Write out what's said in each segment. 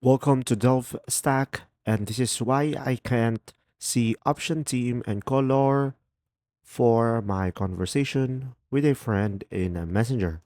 Welcome to DelfStack, and this is why I can't see option team and color for my conversation with a friend in a messenger.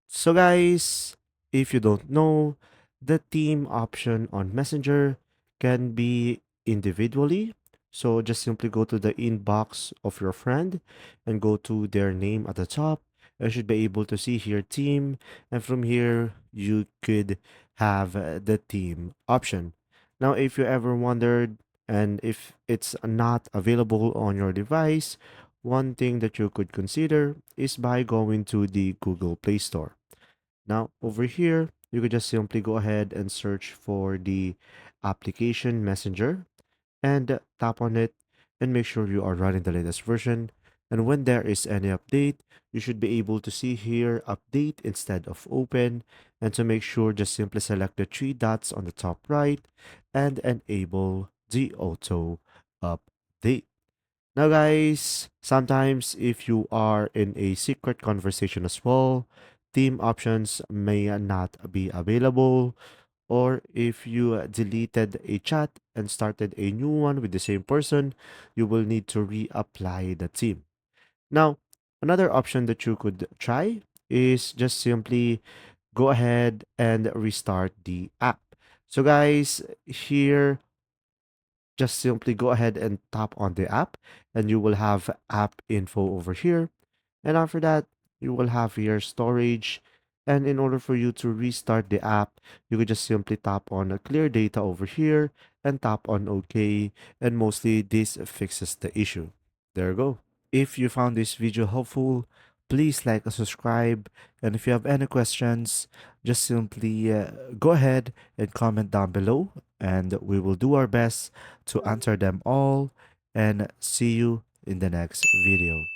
So guys, if you don't know, the team option on messenger can be individually. So just simply go to the inbox of your friend and go to their name at the top. You should be able to see here team, and from here you could have the team option. Now, if you ever wondered and if it's not available on your device, one thing that you could consider is by going to the Google Play Store. Now, over here, you could just simply go ahead and search for the application messenger and tap on it and make sure you are running the latest version. And when there is any update, you should be able to see here update instead of open. And to make sure, just simply select the three dots on the top right and enable the auto update. Now, guys, sometimes if you are in a secret conversation as well, team options may not be available, or if you deleted a chat and started a new one with the same person, you will need to reapply the team. Now, another option that you could try is just simply go ahead and restart the app. So, guys, here just simply go ahead and tap on the app and you will have app info over here. And after that, you will have your storage. And in order for you to restart the app, you could just simply tap on clear data over here and tap on OK. And mostly this fixes the issue. There you go. If you found this video helpful, please like and subscribe. And if you have any questions, just simply go ahead and comment down below, and we will do our best to answer them all. And see you in the next video.